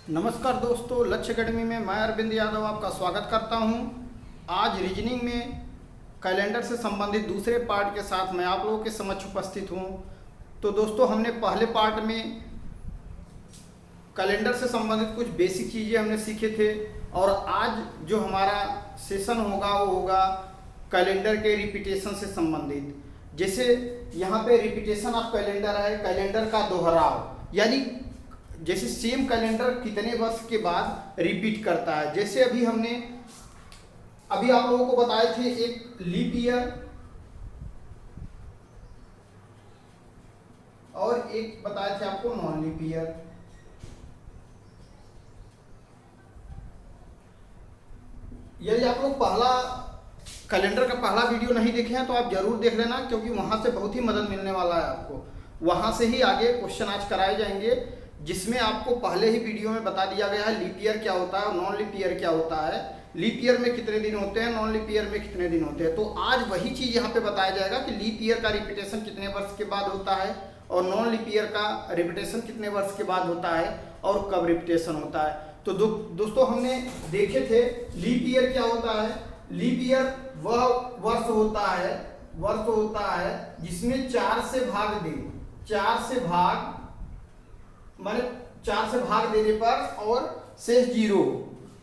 नमस्कार दोस्तों, लक्ष्य अकेडमी में मैं अरविंद यादव आपका स्वागत करता हूं। आज रीजनिंग में कैलेंडर से संबंधित दूसरे पार्ट के साथ मैं आप लोगों के समक्ष उपस्थित हूं। तो दोस्तों, हमने पहले पार्ट में कैलेंडर से संबंधित कुछ बेसिक चीज़ें हमने सीखे थे और आज जो हमारा सेशन होगा वो होगा कैलेंडर के रिपीटेशन से संबंधित। जैसे यहाँ पे रिपीटेशन ऑफ कैलेंडर है, कैलेंडर का दोहराव, यानी जैसे सेम कैलेंडर कितने वर्ष के बाद रिपीट करता है। जैसे अभी आप लोगों को बताए थे एक लीप ईयर और एक बताए थे आपको नॉन लीप ईयर। यदि आप लोग कैलेंडर का पहला वीडियो नहीं देखे हैं तो आप जरूर देख लेना, क्योंकि वहां से बहुत ही मदद मिलने वाला है आपको। वहां से ही आगे क्वेश्चन आज कराए जाएंगे, जिसमें आपको पहले ही वीडियो में बता दिया गया है लीप ईयर क्या होता है और नॉन लीप ईयर क्या होता है, लीप ईयर में कितने दिन होते हैं, नॉन लीप ईयर में कितने दिन होते हैं। तो आज वही चीज यहाँ पे बताया जाएगा कि लीप ईयर का रिपीटेशन कितने वर्ष के बाद होता है और नॉन लीप ईयर का रिपीटेशन कितने वर्ष के बाद होता है और कब रिपीटेशन होता है। तो दोस्तों, हमने देखे थे लीप ईयर क्या होता है। लीप ईयर वह वर्ष होता है जिसमें 4 से भाग देने पर और शेष 0,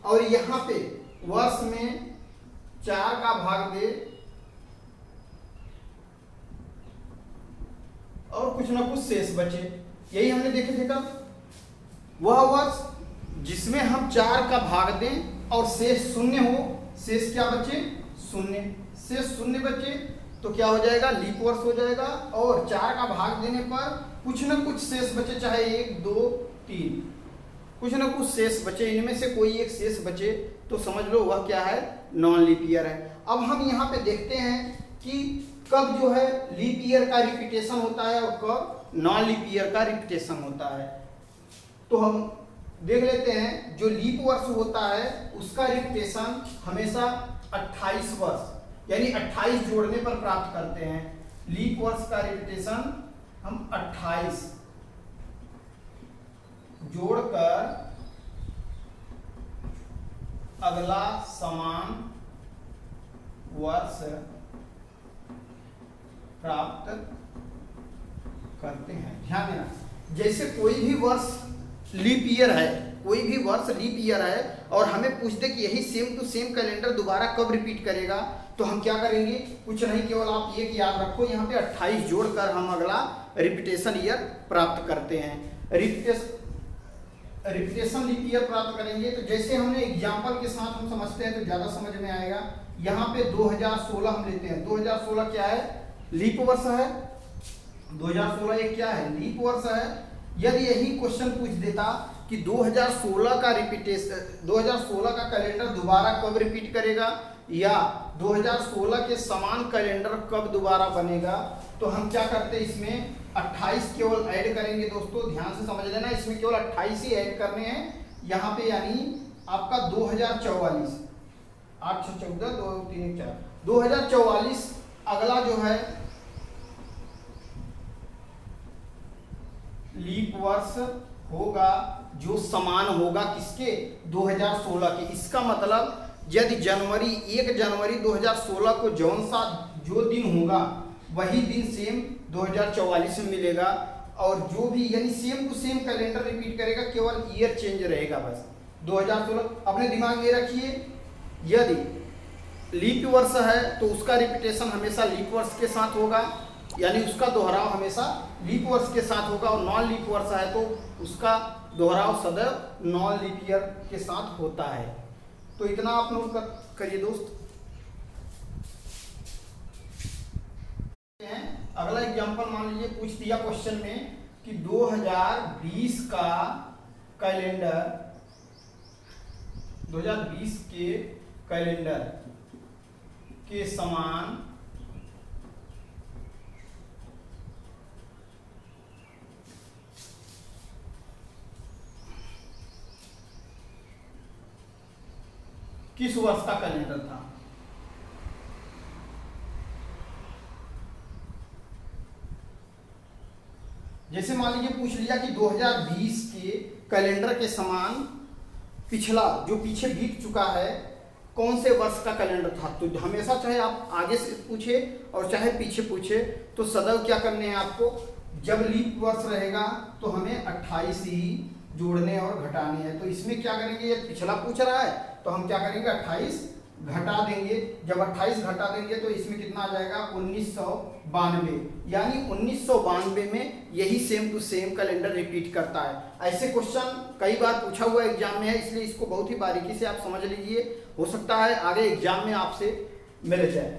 और यहाँ पे वर्ष में 4 का भाग दे और कुछ ना कुछ शेष बचे। यही हमने देखे थे कब, वह वर्ष जिसमें हम 4 का भाग दें और शेष 0 हो। शेष क्या बचे? 0। शेष 0 बचे तो क्या हो जाएगा? लीप वर्ष हो जाएगा। और 4 का भाग देने पर कुछ न कुछ शेष बचे, चाहे 1 2 3, कुछ न कुछ शेष बचे, इनमें से कोई एक शेष बचे तो समझ लो वह क्या है? नॉन लीप ईयर है। अब हम यहाँ पे देखते हैं कि कब जो है लीप ईयर का रिपीटेशन होता है और कब नॉन लीप ईयर का रिपीटेशन होता है। तो हम देख लेते हैं, जो लीप वर्ष होता है उसका रिपीटेशन हमेशा 28 वर्ष यानी 28 जोड़ने पर प्राप्त करते हैं। लीप वर्ष का रिपीटेशन हम 28 जोड़कर अगला समान वर्ष प्राप्त करते हैं। ध्यान देना, जैसे कोई भी वर्ष लीप ईयर है और हमें पूछ दे कि यही सेम टू सेम कैलेंडर दोबारा कब रिपीट करेगा, तो हम क्या करेंगे? कुछ नहीं, केवल आप ये कि याद रखो यहाँ पे 28 जोड़कर हम अगला रिपीटेशन ईयर प्राप्त करते हैं। रिपीटेशन लीप ईयर प्राप्त करेंगे तो जैसे हमने एग्जाम्पल के साथ हम समझते हैं तो ज्यादा समझ में आएगा। यहाँ पे 2016 हम लेते हैं। 2016 क्या है? लीप वर्ष है। 2016 एक क्या है? लीप वर्ष है। यदि यही क्वेश्चन पूछ देता कि 2016 का कैलेंडर दोबारा कब रिपीट करेगा या 2016 के समान कैलेंडर कब दोबारा बनेगा, तो हम क्या करते हैं? इसमें 28 केवल ऐड करेंगे। दोस्तों ध्यान से समझ लेना, इसमें केवल 28 ही ऐड करने हैं यहाँ पे, यानी आपका 2044, 8 6 14 2 3 1 4, 2044 अगला जो है लीप वर्ष होगा, जो समान होगा किसके? 2016 के। इसका मतलब यदि 1 जनवरी 2016 को जो दिन होगा वही दिन सेम 2044 में मिलेगा, और जो भी यानी same to same calendar repeat करेगा, केवल ईयर चेंज रहेगा बस। 2016 अपने दिमाग में रखिए, यदि लीप वर्ष है तो उसका रिपीटेशन हमेशा लीप वर्ष के साथ होगा, यानी उसका दोहराव हमेशा लीप वर्ष के साथ होगा, और नॉन लीप वर्ष है तो उसका दोहराव सदैव नॉन लीप ईयर के साथ होता है। तो इतना आप नोट करिए दोस्त। अगला एग्जांपल मान लीजिए पूछ दिया क्वेश्चन में कि 2020 का कैलेंडर, 2020 के कैलेंडर के समान किस वर्ष का कैलेंडर था। जैसे मान लीजिए पूछ लिया कि 2020 के कैलेंडर के समान पिछला जो पीछे बीत चुका है कौन से वर्ष का कैलेंडर था। तो हमेशा चाहे आप आगे से पूछे और चाहे पीछे पूछे तो सदैव क्या करने हैं आपको, जब लीप वर्ष रहेगा तो हमें 28 ही जोड़ने और घटाने हैं। तो इसमें क्या करेंगे, ये पिछला पूछ रहा है तो हम क्या करेंगे 28 घटा देंगे। जब 28 घटा देंगे तो इसमें कितना आ जाएगा 1992, यानी 1992 में यही same to same calendar repeat करता है। ऐसे क्वेश्चन कई बार पूछा हुआ एग्जाम में है, इसलिए इसको बहुत ही बारीकी से आप समझ लीजिए, हो सकता है आगे एग्जाम में आपसे मिल जाए।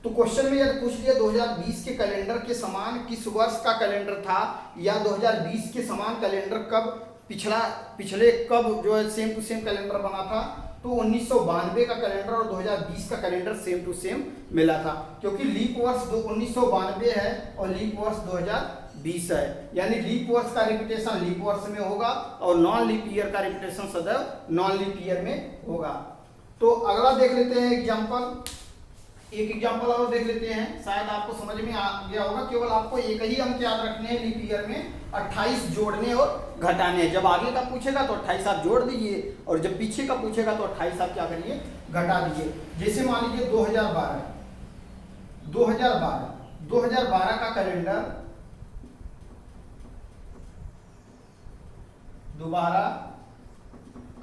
तो क्वेश्चन में यदि पूछ लिया 2020 के कैलेंडर के समान किस वर्ष का कैलेंडर था, या 2020 के समान कैलेंडर कब पिछले कब जो है सेम टू सेम कैलेंडर बना था, तो 1992 का कैलेंडर और 2020 का कैलेंडर सेम टू सेम मिला था, क्योंकि लीप वर्ष 1992 है और लीप वर्ष 2020 है, यानी लीप वर्ष का रिपीटेशन लीप वर्ष में होगा और नॉन लीप ईयर का रिपीटेशन सदैव नॉन लीप ईयर में होगा। तो अगला देख लेते हैं एग्जाम्पल, एक एग्जाम्पल और देख लेते हैं, शायद आपको समझ में आ गया होगा। केवल आपको एक ही अंक याद रखने हैं लीप ईयर में 28 जोड़ने और घटाने हैं। जब आगे का पूछेगा तो 28 आप जोड़ दीजिए और जब पीछे का पूछेगा तो 28 आप क्या करिए घटा दीजिए। जैसे मान लीजिए 2012 का कैलेंडर दोबारा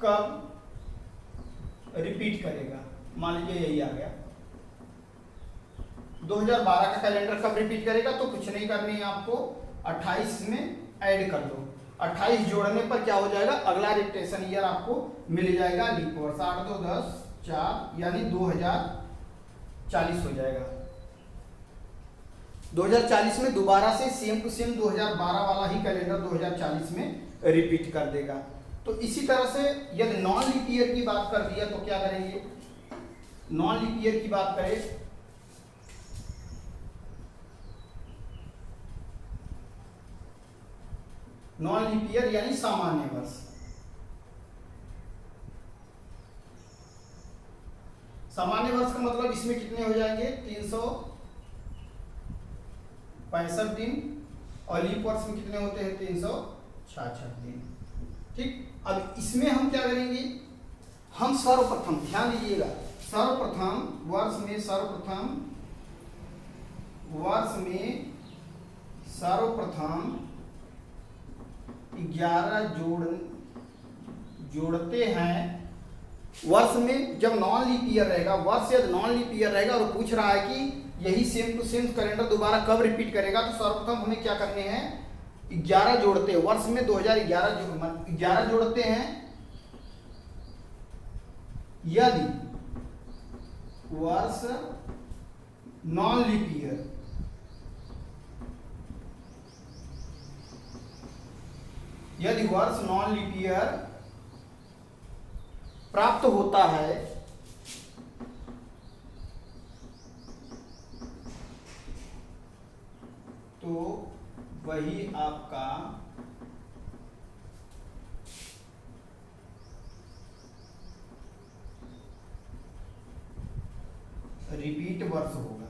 कब रिपीट करेगा, मान लीजिए यही आ गया 2012 का कैलेंडर कब रिपीट करेगा, तो कुछ नहीं करनी है आपको, 28 में ऐड कर दो। 28 जोड़ने पर क्या हो जाएगा, अगला रिपीटेशन ईयर आपको मिल जाएगा लीप वर्ष 8 2 10 4, यानी 2040 हो जाएगा। 2040 में दोबारा से सेम टू सेम 2012 वाला ही कैलेंडर 2040 में रिपीट कर देगा। तो इसी तरह से यदि नॉन लीप ईयर की बात कर दिया तो क्या करेंगे, नॉन लीप ईयर की बात करें नॉन लीप ईयर यानी सामान्य वर्ष। सामान्य वर्ष का मतलब इसमें कितने हो जाएंगे 365 दिन और लीप वर्ष में कितने होते हैं 366 दिन। ठीक, अब इसमें हम क्या करेंगे, हम सर्वप्रथम ध्यान दीजिएगा, सर्वप्रथम वर्ष में 11 जोड़ते हैं। वर्ष में जब नॉन लीप ईयर रहेगा, वर्ष यदि नॉन लीप ईयर रहेगा और पूछ रहा है कि यही सेम टू सेम कैलेंडर दोबारा कब रिपीट करेगा, तो सर्वप्रथम हमें क्या करने हैं 11 जोड़ते हैं। वर्ष में 2011 जोड़ते हैं यदि वर्ष नॉन लीप ईयर प्राप्त होता है तो वही आपका रिपीट वर्ष होगा।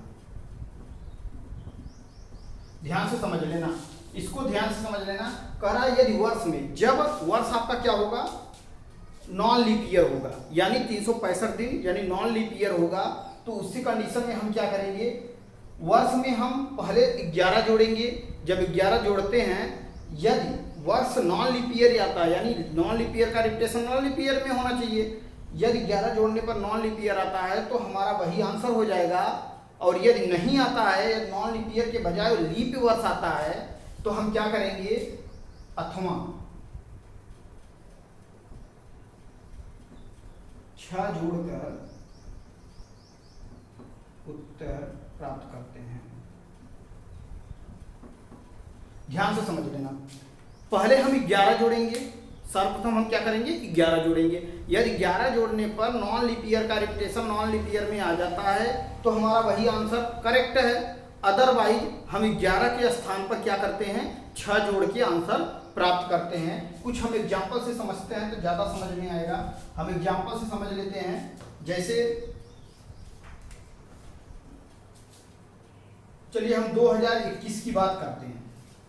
ध्यान से समझ लेना, इसको ध्यान से समझ लेना। कह रहा है यदि वर्ष में, जब वर्ष आपका क्या होगा नॉन लीप ईयर होगा, यानी 365 दिन यानी नॉन लीप ईयर होगा, तो उसी कंडीशन में हम क्या करेंगे, वर्ष में हम पहले 11 जोड़ेंगे। जब 11 जोड़ते हैं, यदि वर्ष नॉन लीप ईयर आता है, यानी नॉन लीप ईयर का रिपीटेशन नॉन लीप ईयर में होना चाहिए, यदि 11 जोड़ने पर नॉन लीप ईयर आता है तो हमारा वही आंसर हो जाएगा। और यदि नहीं आता है, यदि नॉन लीप ईयर के बजाय लीप वर्ष आता है, तो हम क्या करेंगे अथवा 6 जोड़कर उत्तर प्राप्त करते हैं। ध्यान से समझ लेना, पहले हम 11 जोड़ेंगे, सर्वप्रथम हम क्या करेंगे 11 जोड़ेंगे। यदि 11 जोड़ने पर नॉन लीप ईयर का रिपीटेशन नॉन लीप ईयर में आ जाता है तो हमारा वही आंसर करेक्ट है। अदरवाइज हम 11 के स्थान पर क्या करते हैं 6 जोड़ के आंसर प्राप्त करते हैं। कुछ हम एग्जाम्पल से समझते हैं तो ज़्यादा समझ में आएगा। हम एग्जाम्पल से समझ लेते हैं, जैसे चलिए हम 2021 की बात करते हैं।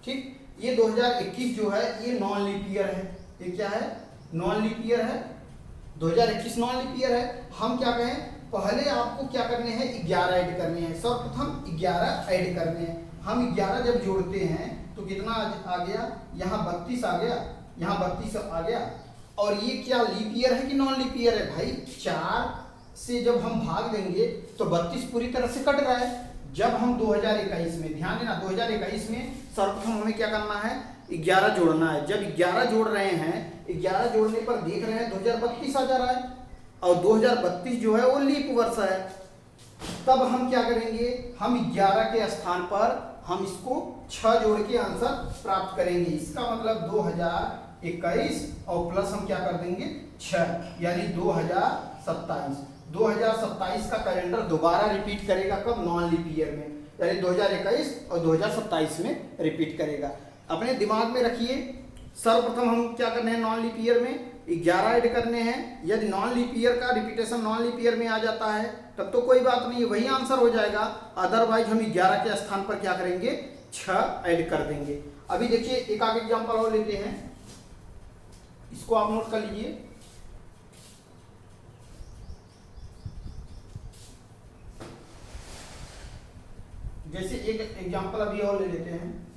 ठीक, ये 2021 जो है ये नॉन लीप ईयर है, ये क्या है, नॉन लीप ईयर है, 2021 नॉन लीप ईयर है। हम क्या कहें, पहले आपको क्या करने हैं, 11 ऐड करने हैं, सर्वप्रथम 11 ऐड करने हैं। हम 11 जब जोड़ते हैं तो कितना आ गया, यहाँ 32 आ गया, यहाँ 32 आ गया। और ये क्या लीप ईयर है कि नॉन लीप ईयर है भाई, 4 से जब हम भाग देंगे तो 32 पूरी तरह से कट रहा है। जब हम 2021 में, ध्यान देना 2021 में सर्वप्रथम हमें क्या करना है, 11 जोड़ना है। जब 11 जोड़ रहे हैं, 11 जोड़ने पर देख रहे हैं 2032 आ जा रहा है, और 2032 जो है वो लीप वर्ष है। तब हम क्या करेंगे, हम 11 के स्थान पर हम इसको 6 जोड़ के आंसर प्राप्त करेंगे। इसका मतलब 2021 और प्लस हम क्या कर देंगे 6, यानी 2027। 2027 का कैलेंडर दोबारा रिपीट करेगा, कब, नॉन लीप ईयर में, यानी 2021 और 2027 में रिपीट करेगा। अपने दिमाग में रखिए, सर्वप्रथम हम क्या करने हैं, नॉन लीप ईयर में 11 ऐड करने हैं। यदि नॉन लीप ईयर का रिपीटेशन नॉन लीप ईयर में आ जाता है तब तो कोई बात नहीं, वही आंसर हो जाएगा। अदरवाइज हम 11 के स्थान पर क्या करेंगे, 6 ऐड कर देंगे। अभी देखिए एक आगे एग्जांपल और लेते हैं, इसको आप नोट कर लीजिए। जैसे एक एग्जांपल अभी और ले लेते हैं,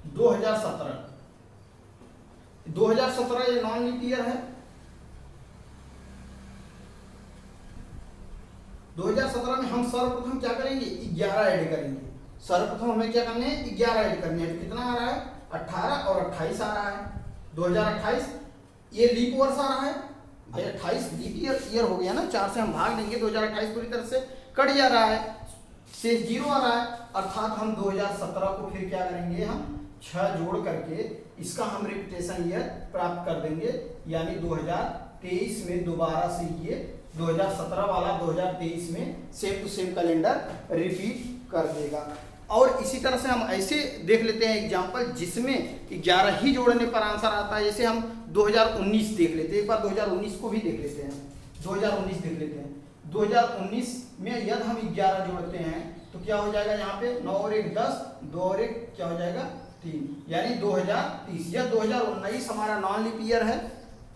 2017 ये नॉन लीप ईयर है। 2017 में हम सर्वप्रथम क्या करेंगे, 11 ऐड करेंगे। सर्वप्रथम हमें क्या करने हैं, 11 ऐड करने हैं। तो कितना आ रहा है, 18 और 28 आ रहा है। 2028 ये लीप वर्ष आ रहा है भाई, 28 लीप ईयर हो गया ना, 4 से हम भाग देंगे, 2028 पूरी तरह से कट जा रहा है, शेष 0 आ रहा है। अर्थात हम 2017 को फिर क्या करेंगे, हम 6 जोड़ करके इसका हम रिपीटेशन ईयर प्राप्त कर देंगे, यानी 2023 में दोबारा से ये 2017 वाला 2023 में same to same calendar repeat कर देगा। और इसी तरह से हम ऐसे देख लेते हैं एग्जांपल जिसमें 11 ही जोड़ने पर आंसर आता है। जैसे हम 2019 देख लेते हैं, एक बार 2019 को भी देख लेते हैं, 2019 देख लेते हैं। 2019 में यदि हम 11 जोड़ते हैं तो क्या हो जाएगा, यहाँ पे 9 और 1 10, 2 और 1 क्या हो जाएगा 3, यानी 2030। यह 2019 हमारा नॉन लीप ईयर है,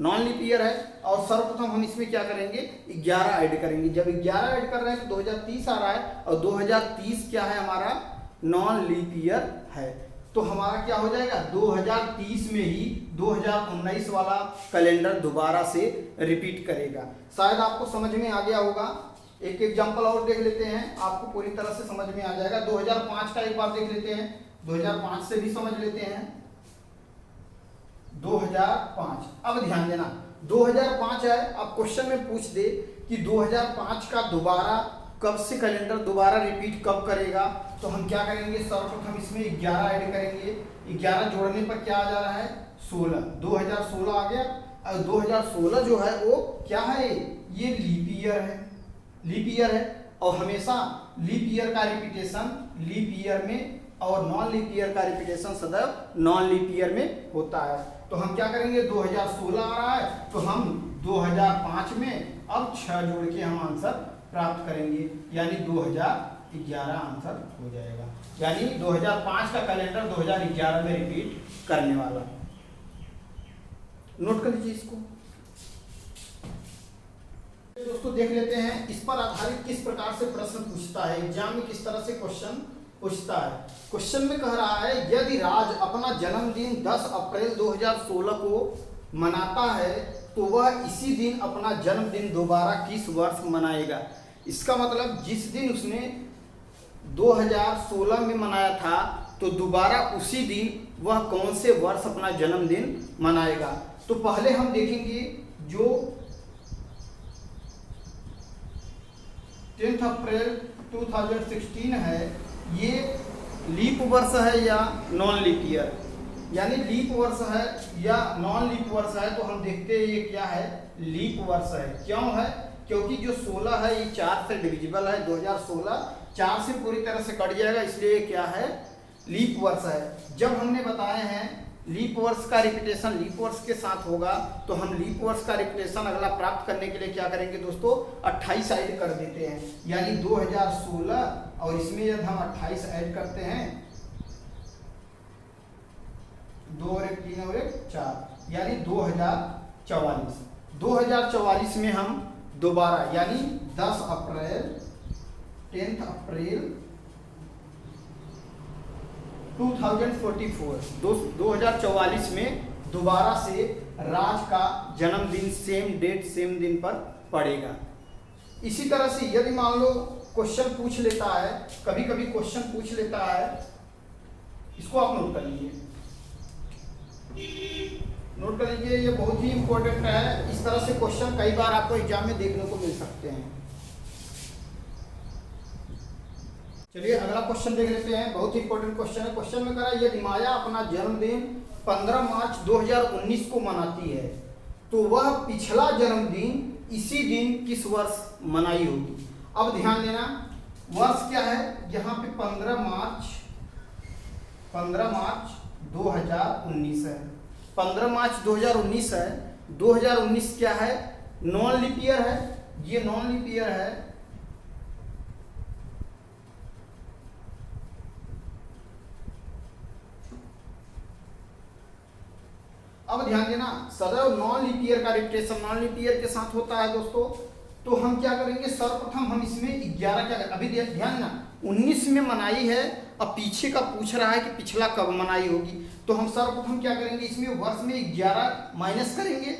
नॉन लीप ईयर है। और सर्वप्रथम हम इसमें क्या करेंगे, 11 ऐड करेंगे। जब 11 ऐड कर रहे हैं तो 2030 आ रहा है, और 2030 क्या है हमारा, नॉन लीप ईयर है। तो हमारा क्या हो जाएगा, 2030 में ही 2019 वाला कैलेंडर दोबारा से रिपीट करेगा। शायद आपको समझ में आ गया होगा। एक एग्जांपल और देख लेते हैं, आपको पूरी तरह से समझ में आ जाएगा। 2005 का एक बार देख लेते हैं, 2005 से भी समझ लेते हैं। 2005, अब ध्यान देना 2005 है। अब क्वेश्चन में पूछ दे कि 2005 का दोबारा कब से कैलेंडर दोबारा रिपीट कब करेगा, तो हम क्या करेंगे, सर्वप्रथम इसमें 11 ऐड करेंगे। 11 जोड़ने पर क्या आ जा रहा है, 16, 2016 आ गया। और 2016 जो है वो क्या है, ये लीप ईयर है, लीप ईयर है। और हमेशा लीप ईयर का रिपीटेशन लीप ईयर में और नॉन लीप ईयर का रिपीटेशन सदैव नॉन लीप ईयर में होता है। तो हम क्या करेंगे, 2016 आ रहा है तो हम 2005 में अब 6 जोड़ के हम आंसर प्राप्त करेंगे, यानी 2011 आंसर हो जाएगा। यानी 2005 का कैलेंडर 2011 में रिपीट करने वाला। नोट कर लीजिए इसको। दोस्तों देख लेते हैं इस पर आधारित किस प्रकार से प्रश्न पूछता है, एग्जाम में किस तरह से क्वेश्चन पूछता है। क्वेश्चन में कह रहा है, यदि राज अपना जन्मदिन 10 अप्रैल 2016 को मनाता है तो वह इसी दिन अपना जन्मदिन दोबारा किस वर्ष मनाएगा। इसका मतलब जिस दिन उसने 2016 में मनाया था तो दोबारा उसी दिन वह कौन से वर्ष अपना जन्मदिन मनाएगा। तो पहले हम देखेंगे जो 10 अप्रैल 2016 है, ये लीप वर्ष है या नॉन लीप ईयर, यानी लीप वर्ष है या नॉन लीप वर्ष है। तो हम देखते हैं ये क्या है, लीप वर्ष है। क्यों है, क्योंकि जो 16 है ये 4 से डिविजिबल है। 2016 4 से पूरी तरह से कट जाएगा, इसलिए क्या है, लीप वर्ष है। जब हमने बताए हैं लीप वर्ष का रिपीटेशन लीप वर्ष के साथ होगा, तो हम लीप वर्ष का रिपीटेशन अगला प्राप्त करने के लिए क्या करेंगे दोस्तों, 28 ऐड कर देते हैं, यानी 2016 और इसमें यदि हम 28 ऐड करते हैं 2044। 2044 में हम दोबारा यानी 10 अप्रैल 10 अप्रैल 2044 2044 में दोबारा से राज का जन्मदिन सेम डेट सेम दिन पर पड़ेगा। इसी तरह से यदि मान लो क्वेश्चन पूछ लेता है, कभी कभी क्वेश्चन पूछ लेता है, इसको आप नोट कर लीजिए, नोट कर लीजिए, ये बहुत ही इंपॉर्टेंट है। इस तरह से क्वेश्चन कई बार आपको एग्जाम में देखने को मिल सकते हैं। चलिए अगला क्वेश्चन देख लेते हैं, बहुत ही इंपॉर्टेंट क्वेश्चन है। क्वेश्चन में कहा यदि माया अपना जन्मदिन 15 मार्च 2019 को मनाती है तो वह पिछला जन्मदिन इसी दिन किस वर्ष मनाई होगी। अब ध्यान देना, वर्ष क्या है यहाँ पे 15 मार्च 2019 है, 15 मार्च 2019 है। 2019 क्या है, नॉन लीप ईयर है, ये नॉन लीप ईयर है। अब ध्यान देना, सदैव नॉन लीप ईयर का रिपीटेशन नॉन लीप ईयर के साथ होता है दोस्तों। तो हम क्या करेंगे, सर्वप्रथम हम इसमें 11 क्या करें, अभी ध्यान ना 19 में मनाई है, अब पीछे का पूछ रहा है कि पिछला कब मनाई होगी। तो हम सर्वप्रथम क्या करेंगे, इसमें वर्ष में 11 माइनस करेंगे।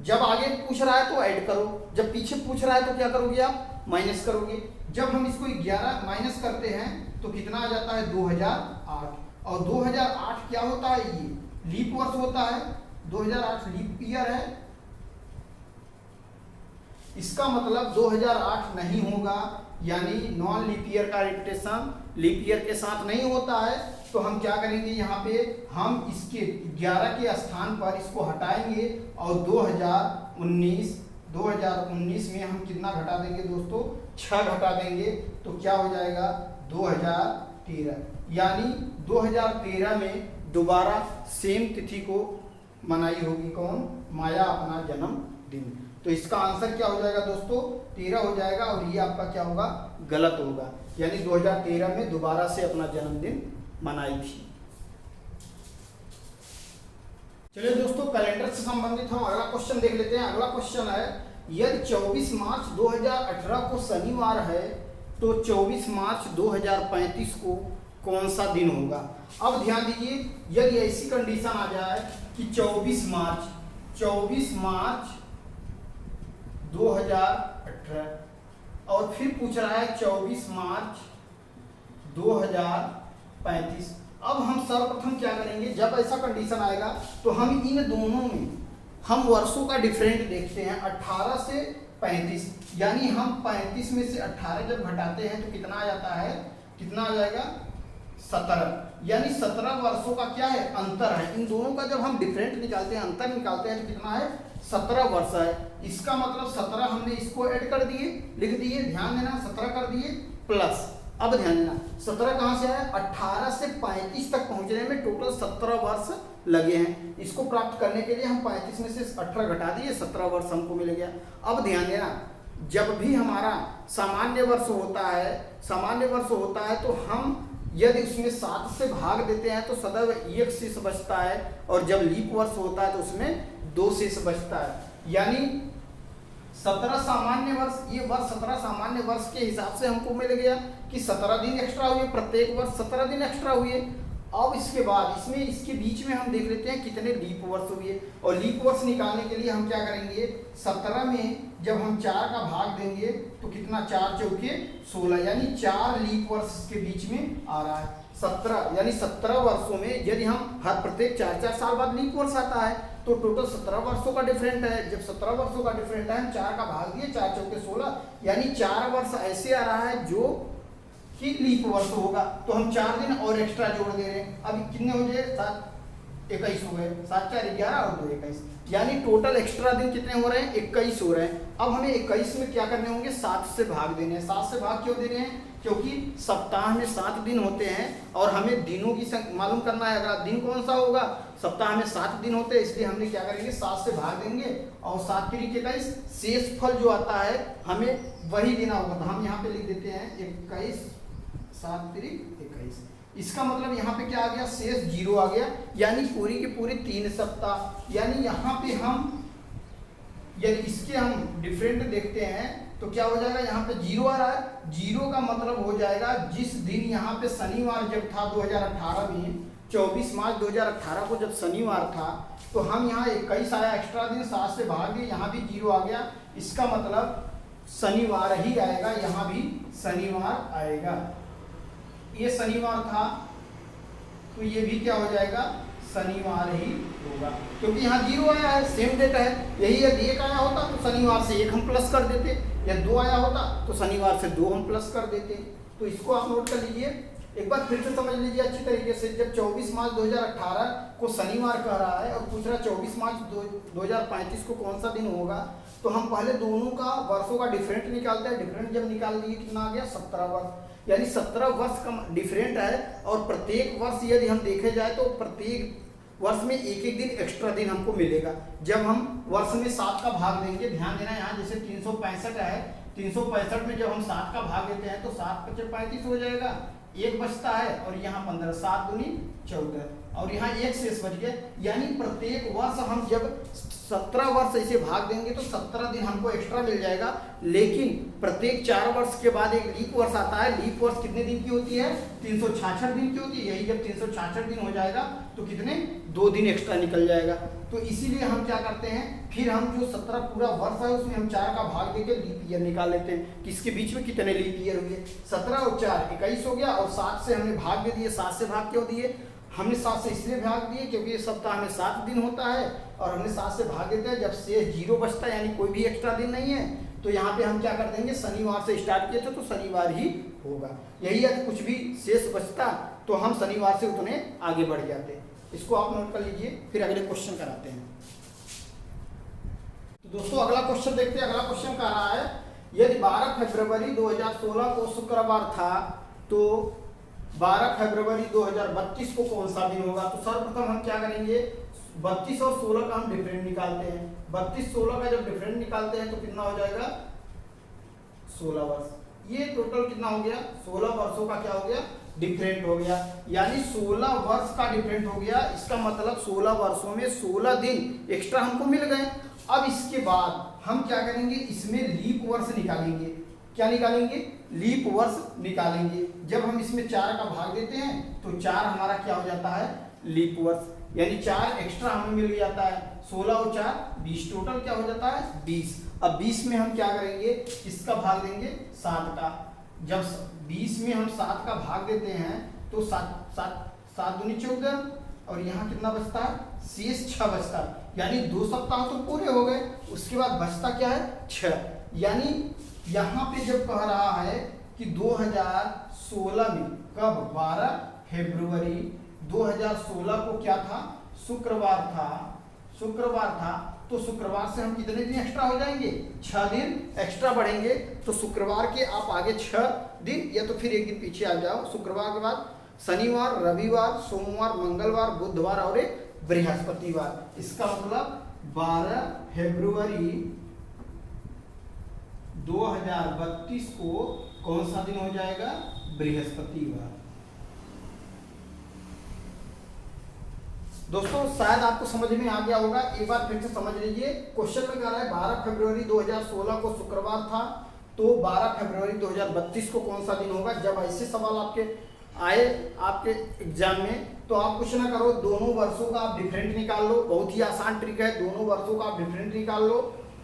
जब आगे पूछ रहा है तो ऐड करो, जब पीछे पूछ रहा है तो क्या करोगे आप, माइनस करोगे। जब हम इसको 11 माइनस करते हैं तो कितना आ जाता है 2008, और 2008 क्या होता है, ये लीप वर्ष होता है, 2008 लीप ईयर है। इसका मतलब 2008 नहीं होगा, यानी नॉन लीप ईयर का रिपीटेशन लीप ईयर के साथ नहीं होता है। तो हम क्या करेंगे, यहाँ पे हम इसके 11 के स्थान पर इसको हटाएंगे और 2019 में हम कितना घटा देंगे दोस्तों, 6 घटा देंगे। तो क्या हो जाएगा 2013, यानी 2013 में दोबारा सेम तिथि को मनाई होगी कौन, माया अपना जन्मदिन। तो इसका आंसर क्या हो जाएगा दोस्तों, 13 हो जाएगा, और ये आपका क्या होगा, गलत होगा, यानी 2013 में दोबारा से अपना जन्मदिन मनाई थी। चलिए दोस्तों, कैलेंडर से संबंधित हम अगला क्वेश्चन देख लेते हैं। अगला क्वेश्चन है, यदि 24 मार्च 2018 को शनिवार है तो 24 मार्च 2035 को कौन सा दिन होगा। अब ध्यान दीजिए, यदि ऐसी कंडीशन आ जाए कि 24 मार्च 2018 और फिर पूछ रहा है 24 मार्च 2035। अब हम सर्वप्रथम क्या करेंगे, जब ऐसा कंडीशन आएगा तो हम इन दोनों में हम वर्षों का डिफरेंट देखते हैं, 18 से 35, यानी हम 35 में से 18 जब घटाते हैं तो कितना आ जाता है, कितना आ जाएगा 17, यानी 17 वर्षों का क्या है, अंतर है। इन दोनों का जब हम डिफरेंट निकालते हैं, अंतर निकालते हैं, तो कितना है 17 वर्ष है। इसका मतलब 17 हमने इसको ऐड कर दिए, लिख दिए, ध्यान देना 17 कर दिए प्लस, अब ध्यान देना 17 कहाँ से आया, 18 से 35 तक पहुंचने में टोटल 17 वर्ष लगे हैं। इसको प्राप्त करने के लिए हम 35 में से 18 घटा दिए, 17 वर्ष हमको मिल गया। अब ध्यान देना, जब भी हमारा सामान्य वर्ष होता है तो हम यदि उसमें 7 से भाग देते हैं तो सदैव 1 शेष बचता है, और जब लीप वर्ष होता है तो उसमें 2 शेष बचता है। यानी 17 सामान्य वर्ष, ये वर्ष 17 सामान्य वर्ष के हिसाब से हमको मिल गया कि 17 दिन एक्स्ट्रा हुए, प्रत्येक वर्ष 17 दिन एक्स्ट्रा हुए। अब इसके बाद इसके बीच में हम देख लेते हैं कितने लीप वर्ष हुए, और लीप वर्ष निकालने के लिए हम क्या करेंगे, 17 में जब हम 4 का भाग देंगे तो कितना, 4 चौके 16, यानी 4 लीप वर्ष इसके बीच में आ रहा है। 17 यानी 17 वर्षों में यदि हम हर प्रत्येक 4-4 साल बाद लीप वर्ष आता है तो टोटल 17 वर्षों का डिफरेंट है। जब 17 वर्षों का डिफरेंट है, हम 4 का भाग दिए, 4 चौके 16, यानी 4 वर्ष ऐसे आ रहा है जो कि लीप वर्ष होगा। तो हम 4 दिन और एक्स्ट्रा जोड़ दे रहे हैं। अब कितने हो गए, 7 21 हो गए, 7 4 11 और 2 21, यानी टोटल एक्स्ट्रा दिन कितने हो रहे हैं, 21 हो रहे हैं। अब हमें 21 में क्या करने होंगे, 7 से भाग देने हैं। 7 से भाग क्यों देने हैं, क्योंकि सप्ताह में 7 दिन होते हैं और हमें दिनों की संख्या मालूम करना है। अगर दिन कौन सा होगा, सप्ताह में 7 दिन होते हैं, इसलिए हमने क्या करेंगे, 7 से भाग देंगे और 7 तिरिक 21, शेष फल जो आता है हमें वही देना होगा। तो हम यहाँ पे लिख देते हैं 21, 7 तिरिक 21। इसका मतलब यहाँ पे क्या आ गया, शेष 0 आ गया, यानी पूरी की पूरी 3 सप्ताह। यानी यहाँ पे हम यदि इसके हम डिफरेंट देखते हैं तो क्या हो जाएगा, यहाँ पे 0 आ रहा है। 0 का मतलब हो जाएगा जिस दिन यहाँ पे शनिवार जब था 2018 में, 24 मार्च 2018 को जब शनिवार था, तो हम यहाँ 21 आया एक्स्ट्रा दिन, 7 से भाग दिए, यहाँ भी 0 आ गया। इसका मतलब शनिवार ही आएगा, यहाँ भी शनिवार आएगा। ये शनिवार था तो ये भी क्या हो जाएगा, शनिवार ही होगा, क्योंकि यहाँ 0 आया है, सेम डेट है। यही यदि 1 आया होता तो शनिवार से 1 हम प्लस कर देते, या 2 आया होता तो शनिवार से 2 हम प्लस कर देते। तो इसको आप नोट कर लीजिए, एक बार फिर से समझ लीजिए अच्छी तरीके से। जब 24 मार्च 2018 को शनिवार कह रहा है और पूछ रहा है 24 मार्च 2035 को कौन सा दिन होगा, तो हम पहले दोनों का वर्षों का डिफरेंट निकालते हैं। डिफरेंट जब निकाल दिए कितना आ गया, 17 वर्ष, यानी 17 वर्ष का डिफरेंट है। और प्रत्येक वर्ष यदि हम देखे जाए तो प्रत्येक वर्ष में एक एक दिन एक्स्ट्रा दिन हमको मिलेगा। जब हम वर्ष में 7 का भाग देंगे, ध्यान देना यहाँ जैसे 365 है, 365 में जब हम 7 का भाग देते हैं तो 7 × 5 = 35 हो जाएगा, 1 बचता है और यहाँ 15, 7 दूनी 14 और यहाँ 1 शेष बच गया। यानी प्रत्येक वर्ष हम जब 17 वर्ष ऐसे भाग देंगे तो 17 दिन हमको एक्स्ट्रा मिल जाएगा। लेकिन प्रत्येक 4 वर्ष के बाद एक लीप वर्ष आता है। लीप वर्ष कितने दिन की होती है, 366 दिन की होती है। यही जब 366 दिन हो जाएगा तो कितने, 2 दिन एक्स्ट्रा निकल जाएगा। तो इसीलिए हम क्या करते हैं, फिर हम जो 17 पूरा वर्ष है उसमें हम 4 का भाग देके लीप ईयर निकाल लेते हैं कि इसके बीच में कितने लीप ईयर हुए। 17 और 4 21 हो गया, और 7 से हमने भाग दे दिए। 7 से भाग क्यों दिए, हमने 7 से इसलिए भाग दिए क्योंकि ये सप्ताह में 7 दिन होता है और हमने 7 से भाग देते हैं। जब शेष 0 बचता है यानी कोई भी एक्स्ट्रा दिन नहीं है, तो यहाँ पे हम क्या कर देंगे, शनिवार से स्टार्ट किए थे तो शनिवार ही होगा। यही है, कुछ भी शेष बचता तो हम शनिवार से उतने आगे बढ़ जाते। इसको आप नोट कर लीजिए, फिर अगले क्वेश्चन कराते हैं। तो दोस्तों अगला क्वेश्चन देखते हैं। अगला क्वेश्चन कह रहा है, यदि 12 फरवरी 2016 को शुक्रवार था तो 12 फरवरी 2032 को कौन सा दिन होगा। तो सर्वप्रथम हम क्या करेंगे, 32 और 16 का हम डिफरेंट निकालते हैं। 32 16 का जब डिफरेंट निकालते हैं तो कितना हो जाएगा, 16 वर्ष। ये टोटल कितना हो गया, 16 वर्षों का क्या हो गया, डिफरेंट हो गया। यानी 16 वर्ष का डिफरेंट हो गया। इसका मतलब 16 वर्षों में 16 दिन एक्स्ट्रा हमको मिल गए। अब इसके बाद हम क्या करेंगे, इसमें लीप वर्ष निकालेंगे। क्या निकालेंगे, लीप वर्ष निकालेंगे। जब हम इसमें 4 का भाग देते हैं तो 4 हमारा क्या हो जाता है, लीप वर्ष, यानी 4 एक्स्ट्रा हमें मिल जाता है। 16 और 4 20, टोटल क्या हो जाता है 20। अब 20 में हम क्या करेंगे, किसका भाग देंगे, 7 का। जब 20 में हम 7 का भाग देते हैं तो 7 दूनी 14 और यहाँ कितना बचता है, शेष 6 बचता है। यानी 2 सप्ताह तो पूरे हो गए, उसके बाद बचता क्या है, 6। यानी यहाँ पे जब कह रहा है कि 2016 में कब, 12 फरवरी 2016 को क्या था, शुक्रवार था। तो शुक्रवार से हम कितने दिन एक्स्ट्रा हो जाएंगे, 6 दिन एक्स्ट्रा बढ़ेंगे। तो शुक्रवार के आप आगे 6 दिन या तो फिर एक दिन पीछे आ जाओ। शुक्रवार के बाद शनिवार, रविवार, सोमवार, मंगलवार, बुधवार और एक बृहस्पतिवार। इसका मतलब 12 फरवरी 2032 को कौन सा दिन हो जाएगा, बृहस्पतिवार। दोस्तों शायद आपको समझ में आ गया होगा, एक बार फिर से समझ लीजिए। क्वेश्चन में कह रहा है 12 फरवरी 2016 को शुक्रवार था तो 12 फरवरी 2032 को कौन सा दिन होगा। जब ऐसे सवाल आपके आए आपके एग्जाम में तो आप कुछ ना करो, दोनों वर्षों का आप डिफरेंट निकाल लो। बहुत ही आसान ट्रिक है, दोनों वर्षों का आप डिफरेंट निकाल लो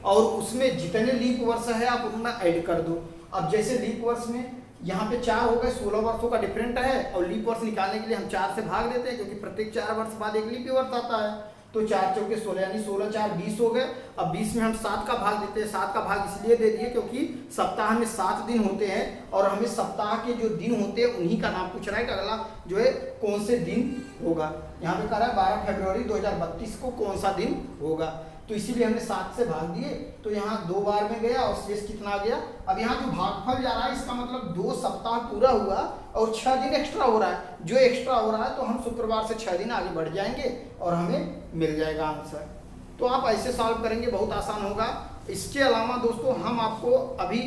और उसमें जितने लीप वर्ष है आप उतना ऐड कर दो। अब जैसे लीप वर्ष में यहाँ पे 4 हो गए, 16 वर्षों का डिफरेंट है और लीप वर्ष निकालने के लिए हम 4 से भाग देते हैं क्योंकि प्रत्येक 4 वर्ष बाद एक लीप वर्ष आता है। तो 4 चौके 16 यानी 16 4 20 हो गए। अब 20 में हम 7 का भाग देते हैं। 7 का भाग इसलिए दे दिए क्योंकि सप्ताह में 7 दिन होते हैं और हमें सप्ताह के जो दिन होते हैं उन्हीं का नाम पूछ रहा है कि अगला जो है कौन से दिन होगा। यहाँ पे कह रहा है 12 फरवरी 2032 को कौन सा दिन होगा, तो इसीलिए हमने 7 से भाग दिए। तो यहाँ 2 बार में गया और शेष कितना आ गया। अब यहाँ जो भागफल जा रहा है इसका मतलब 2 सप्ताह पूरा हुआ और 6 दिन एक्स्ट्रा हो रहा है। जो एक्स्ट्रा हो रहा है तो हम शुक्रवार से 6 दिन आगे बढ़ जाएंगे और हमें मिल जाएगा आंसर। तो आप ऐसे सॉल्व करेंगे, बहुत आसान होगा। इसके अलावा दोस्तों हम आपको अभी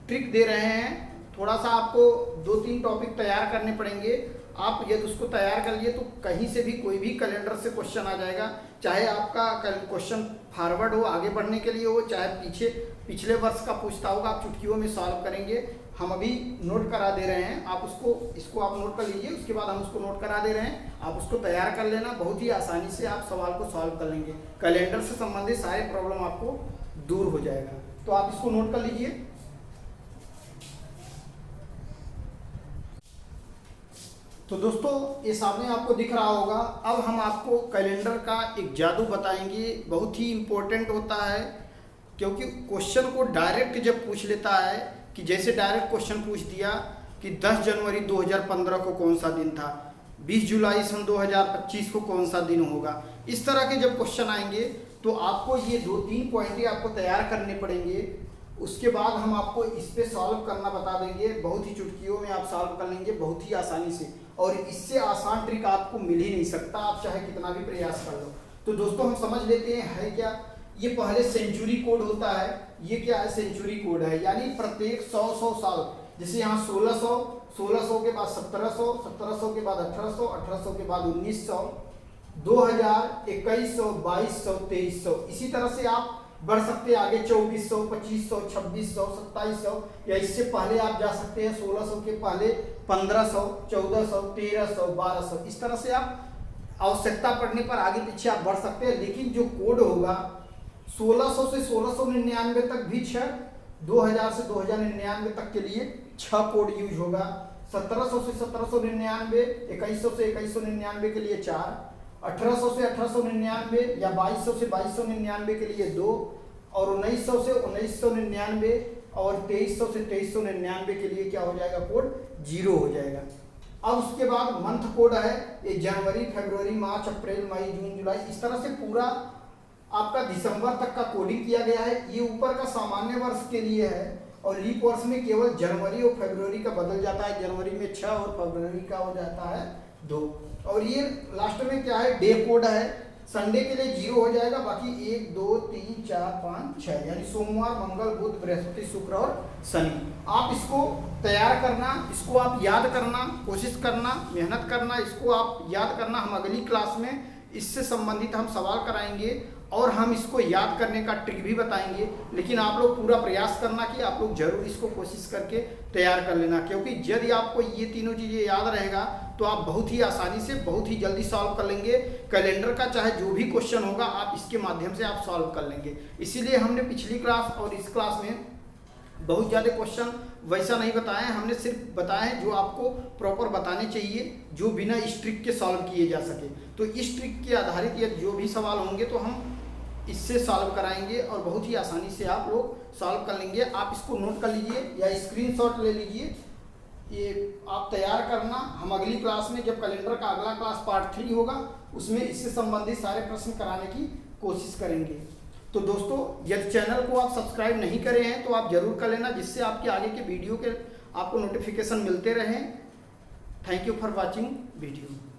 ट्रिक दे रहे हैं, थोड़ा सा आपको 2-3 टॉपिक तैयार करने पड़ेंगे आप यदि उसको तैयार कर लिए तो कहीं से भी कोई भी कैलेंडर से क्वेश्चन आ जाएगा, चाहे आपका क्वेश्चन फॉरवर्ड हो, आगे बढ़ने के लिए हो, चाहे पिछले वर्ष का पूछता होगा, आप चुटकियों में सॉल्व करेंगे। हम अभी नोट करा दे रहे हैं, आप इसको आप नोट कर लीजिए, उसके बाद हम उसको नोट करा दे रहे हैं, आप उसको तैयार कर लेना। बहुत ही आसानी से आप सवाल को सॉल्व कर लेंगे, कैलेंडर से संबंधित सारे प्रॉब्लम आपको दूर हो जाएगा। तो आप इसको नोट कर लीजिए। तो दोस्तों ये सामने आपको दिख रहा होगा। अब हम आपको कैलेंडर का एक जादू बताएंगे, बहुत ही इम्पोर्टेंट होता है, क्योंकि क्वेश्चन को डायरेक्ट जब पूछ लेता है कि जैसे डायरेक्ट क्वेश्चन पूछ दिया कि 10 जनवरी 2015 को कौन सा दिन था, 20 जुलाई सन 2025 को कौन सा दिन होगा, इस तरह के जब क्वेश्चन आएंगे तो आपको ये 2-3 पॉइंट आपको तैयार करने पड़ेंगे। उसके बाद हम आपको इस पे सॉल्व करना बता देंगे, बहुत ही चुटकियों में आप सॉल्व कर लेंगे बहुत ही आसानी से, और इससे आसान ट्रिक आपको मिल ही नहीं सकता, आप चाहे कितना भी प्रयास कर लो। तो दोस्तों हम समझ लेते हैं है क्या। ये पहले सेंचुरी कोड होता है। ये क्या है? सेंचुरी कोड है, यानी प्रत्येक 100 साल, जैसे यहाँ 1600 के बाद 1700 के बाद 1800 के बाद 1900, 2000, 2100, 2200, 2300, इसी तरह से आप बढ़ सकते हैं आगे 2400, 2500, 2600, 2700, या इससे पहले आप जा सकते हैं 1600 के पहले 1500, 1400, 1300, 1200, इस तरह से आप आवश्यकता पड़ने पर आगे पीछे आप बढ़ सकते हैं। लेकिन जो कोड होगा 1600 से 1699 तक भी 6, 2000 से 2099 तक के लिए 6 कोड यूज होगा, 1700 से 1799, 2100 से 2199 के लिए 4, 1800 से 1899 या 2200 से 2299 के लिए 2, और 1900 से 1999 और 2300 से 2399 के लिए क्या हो जाएगा? कोड 0 हो जाएगा। अब उसके बाद मंथ कोड है, ये जनवरी, फरवरी, मार्च, अप्रैल, मई, जून, जुलाई, इस तरह से पूरा आपका दिसंबर तक का कोडिंग किया गया है। ये ऊपर का सामान्य वर्ष के लिए है, और लीप वर्ष में केवल जनवरी और फरवरी का बदल जाता है, जनवरी में 6 और फरवरी का हो जाता है 2। और ये लास्ट में क्या है? डे कोड है, संडे के लिए 0 हो जाएगा, बाकी 1, 2, 3, 4, 5, 6, यानी सोमवार, मंगल, बुध, बृहस्पति, शुक्र और शनि। आप इसको तैयार करना, इसको आप याद करना, कोशिश करना, मेहनत करना, इसको आप याद करना। हम अगली क्लास में इससे संबंधित हम सवाल कराएंगे और हम इसको याद करने का ट्रिक भी बताएंगे। लेकिन आप लोग पूरा प्रयास करना कि आप लोग जरूर इसको कोशिश करके तैयार कर लेना, क्योंकि यदि आपको ये तीनों चीज़ें याद रहेगा तो आप बहुत ही आसानी से बहुत ही जल्दी सॉल्व कर लेंगे। कैलेंडर का चाहे जो भी क्वेश्चन होगा आप इसके माध्यम से आप सॉल्व कर लेंगे। इसीलिए हमने पिछली क्लास और इस क्लास में बहुत ज़्यादा क्वेश्चन वैसा नहीं बताए हैं, हमने सिर्फ बताए हैं जो आपको प्रॉपर बताने चाहिए, जो बिना इस ट्रिक के सॉल्व किए जा सके। तो इस ट्रिक के आधारित या जो भी सवाल होंगे तो हम इससे सॉल्व कराएंगे और बहुत ही आसानी से आप लोग सॉल्व कर लेंगे। आप इसको नोट कर लीजिए या स्क्रीनशॉट ले लीजिए, ये आप तैयार करना। हम अगली क्लास में जब कैलेंडर का अगला क्लास पार्ट 3 होगा उसमें इससे संबंधित सारे प्रश्न कराने की कोशिश करेंगे। तो दोस्तों यदि चैनल को आप सब्सक्राइब नहीं करे हैं तो आप जरूर कर लेना, जिससे आपके आगे के वीडियो के आपको नोटिफिकेशन मिलते रहें। Thank you for watching video.